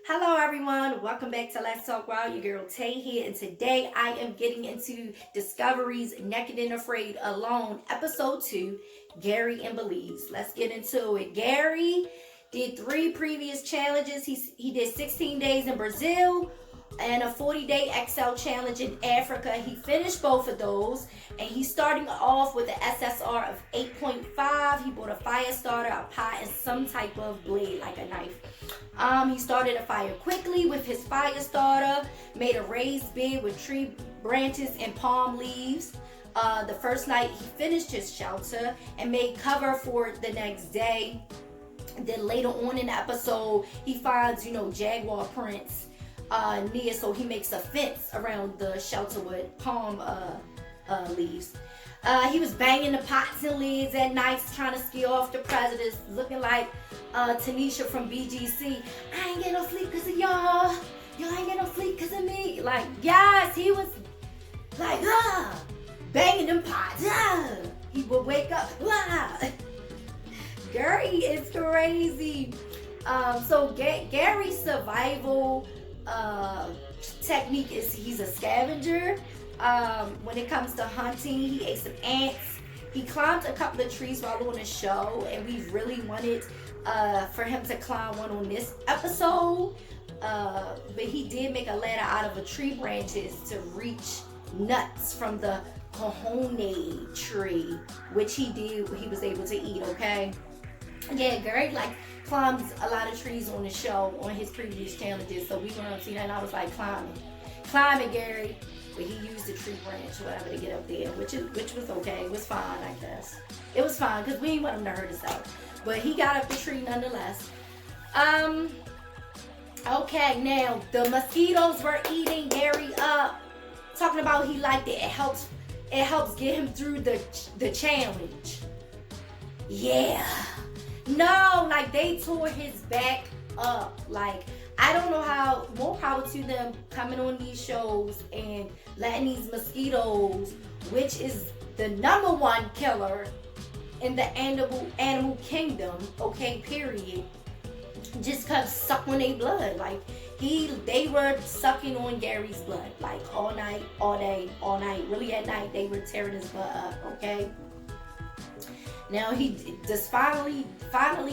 Hello everyone, welcome back to Let's Talk Wild. Your girl Tay here, and today I am getting into Discovery's Naked and Afraid Alone, episode 2, Gary and Belize. Let's get into it. Gary did 3 previous challenges. He did 16 days in Brazil and a 40-day XL challenge in Africa. He finished both of those, and he's starting off with an SSR of 8.5. He bought a fire starter, a pot, and some type of blade like a knife. He started a fire quickly with his fire starter, made a raised bed with tree branches and palm leaves. The first night he finished his shelter and made cover for the next day. Then later on in the episode, he finds, jaguar prints near, so he makes a fence around the shelter with palm leaves. He was banging the pots and lids at night, trying to scare off the predators, looking like Tanisha from BGC. I ain't get no sleep because of y'all. Y'all ain't get no sleep because of me. Like, yes, he was like, banging them pots. He would wake up. Gary is crazy. So Gary's survival technique is he's a scavenger. When it comes to hunting, he ate some ants. He climbed a couple of trees while on the show, and we really wanted for him to climb one on this episode. But he did make a ladder out of a tree branches to reach nuts from the cajone tree, which he was able to eat, okay? Yeah, Gary climbs a lot of trees on the show on his previous challenges, so we went on to see that, and I was like, climbing, Gary. But he used the tree branch or whatever to get up there, which was okay. It was fine, I guess. It was fine because we didn't want him to hurt himself. But he got up the tree nonetheless. Okay, now the mosquitoes were eating Gary up. Talking about he liked it. It helps get him through the challenge. Yeah. No, they tore his back up. I don't know how, more power to them coming on these shows and letting these mosquitoes, which is the number one killer in the animal kingdom, okay, period, just come suck on their blood. They were sucking on Gary's blood, all night, all day, all night. Really at night, they were tearing his blood up, okay? Now he just finally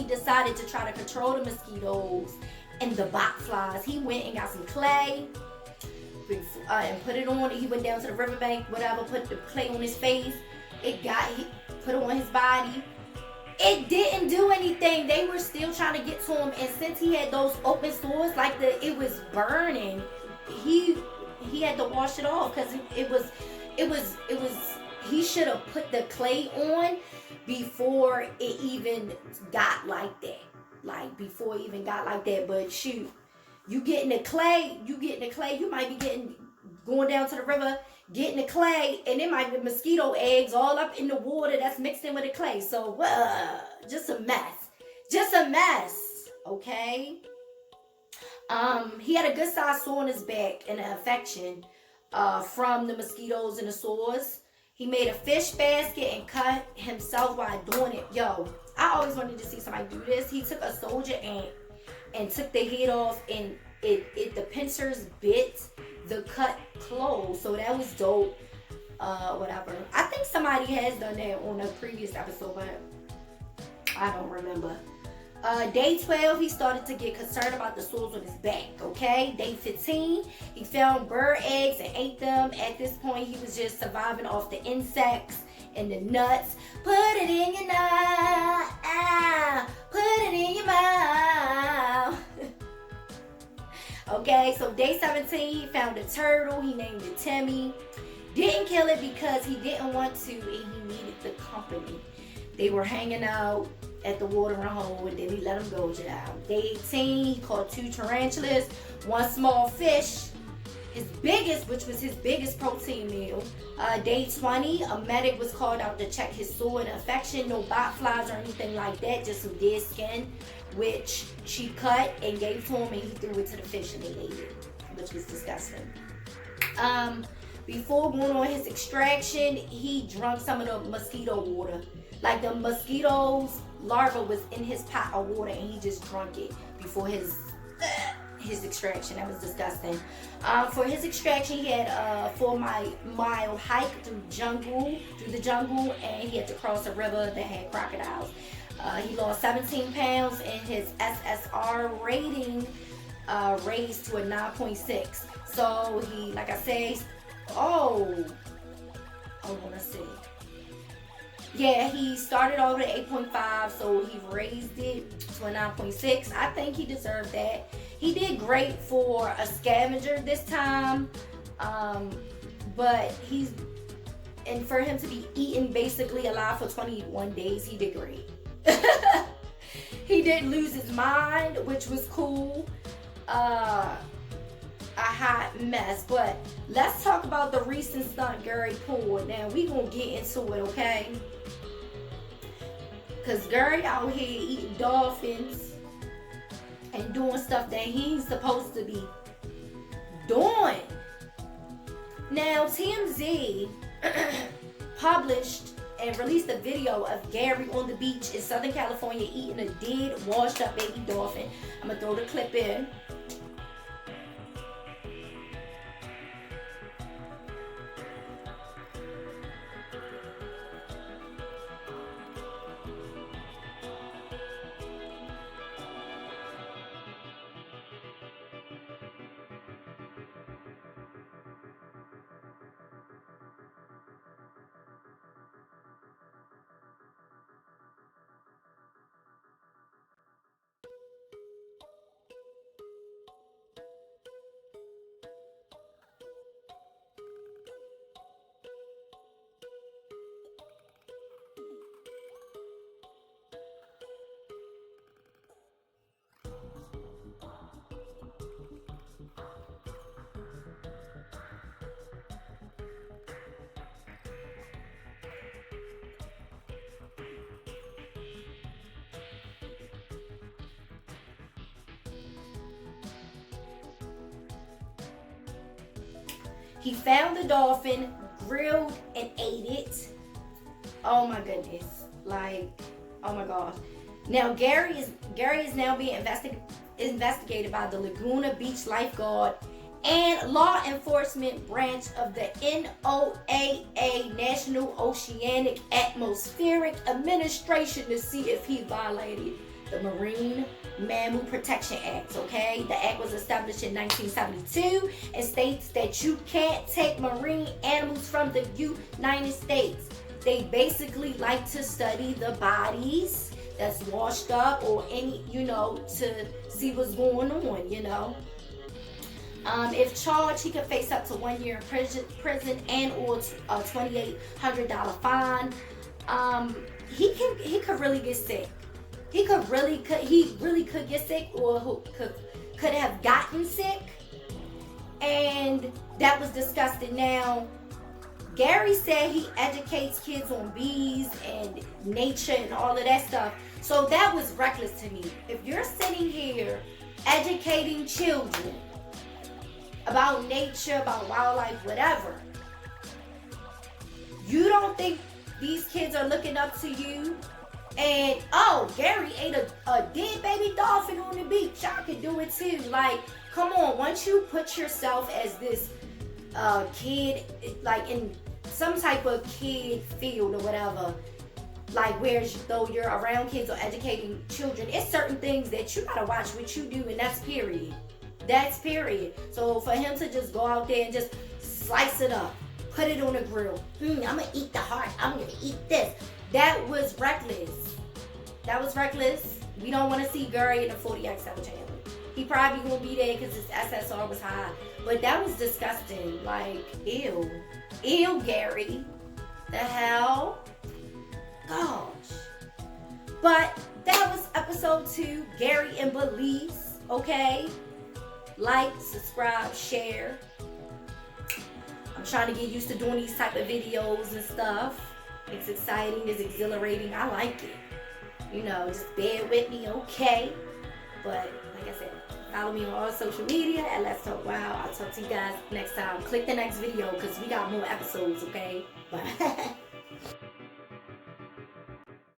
decided to try to control the mosquitoes and the bot flies. He went and got some clay and put it on. He went down to the riverbank, whatever, put the clay on his face. He put it on his body. It didn't do anything. They were still trying to get to him, and since he had those open sores, it was burning, he had to wash it off because it was he should have put the clay on before it even got like that. But shoot, you getting the clay, you might be going down to the river, getting the clay, and there might be mosquito eggs all up in the water that's mixed in with the clay. So, just a mess, okay? He had a good sized sore on his back and an infection from the mosquitoes and the sores. He made a fish basket and cut himself while doing it. Yo, I always wanted to see somebody do this. He took a soldier ant and took the head off, and the pincers bit the cut clothes. So that was dope. Whatever. I think somebody has done that on a previous episode, but I don't remember. Day 12, he started to get concerned about the sores on his back, okay? Day 15, he found bird eggs and ate them. At this point, he was just surviving off the insects and the nuts. Put it in your nut, put it in your mouth. Okay, so day 17, he found a turtle. He named it Timmy. Didn't kill it because he didn't want to, and he needed the company. They were hanging out at the watering hole, and then he let them go down. Day 18, he caught 2 tarantulas, 1 small fish, which was his biggest protein meal. Day 20, a medic was called out to check his sore and infection. No bot flies or anything like that, just some dead skin, which she cut and gave to him, and he threw it to the fish and they ate it, which was disgusting. Before going on his extraction, he drank some of the mosquito water. The mosquitoes larva was in his pot of water, and he just drank it before his his extraction. That was disgusting. For his extraction, he had a 4-mile hike through the jungle, and he had to cross a river that had crocodiles. He lost 17 pounds, and his SSR rating raised to a 9.6. So he, like I say, let's see. Yeah, he started over at 8.5, so he raised it to a 9.6. I think he deserved that. He did great for a scavenger this time, but and for him to be eaten basically alive for 21 days, he did great. He didn't lose his mind, which was cool. A hot mess. But let's talk about the recent stunt Gary pulled. Now we gonna get into it, okay? Cause Gary out here eating dolphins and doing stuff that he's supposed to be doing. Now TMZ published and released a video of Gary on the beach in Southern California eating a dead, washed up baby dolphin. I'm gonna throw the clip in. He found the dolphin, grilled, and ate it. Oh my goodness. Like, oh my gosh. Now Gary is now being investigated by the Laguna Beach Lifeguard and Law Enforcement Branch of the NOAA, National Oceanic Atmospheric Administration, to see if he violated the Marine Mammal Protection Act, okay? The act was established in 1972 and states that you can't take marine animals from the United States. They basically like to study the bodies that's washed up or any, to see what's going on, If charged, he could face up to 1 year in prison and or a $2,800 fine. He could really get sick. He really could get sick, or could have gotten sick, and that was disgusting. Now, Gary said he educates kids on bees and nature and all of that stuff. So that was reckless to me. If you're sitting here educating children about nature, about wildlife, whatever, you don't think these kids are looking up to you? And Gary ate a dead baby dolphin on the beach. I could do it too. Like, come on, once you put yourself as this kid, like in some type of kid field or whatever, like though you're around kids or educating children, it's certain things that you gotta watch what you do, and that's period. That's period. So for him to just go out there and just slice it up, put it on a grill, I'm gonna eat the heart, I'm gonna eat this. That was reckless. That was reckless. We don't want to see Gary in the 40X challenge. He probably gonna be there because his SSR was high. But that was disgusting. Like, ew. Ew, Gary. The hell? Gosh. But that was episode 2, Gary in Belize. Okay? Like, subscribe, share. I'm trying to get used to doing these type of videos and stuff. It's exciting, it's exhilarating. I like it. Just bear with me, okay? But like I said, follow me on all social media at Let's Talk Wild. I'll talk to you guys next time. Click the next video because we got more episodes, okay? Bye.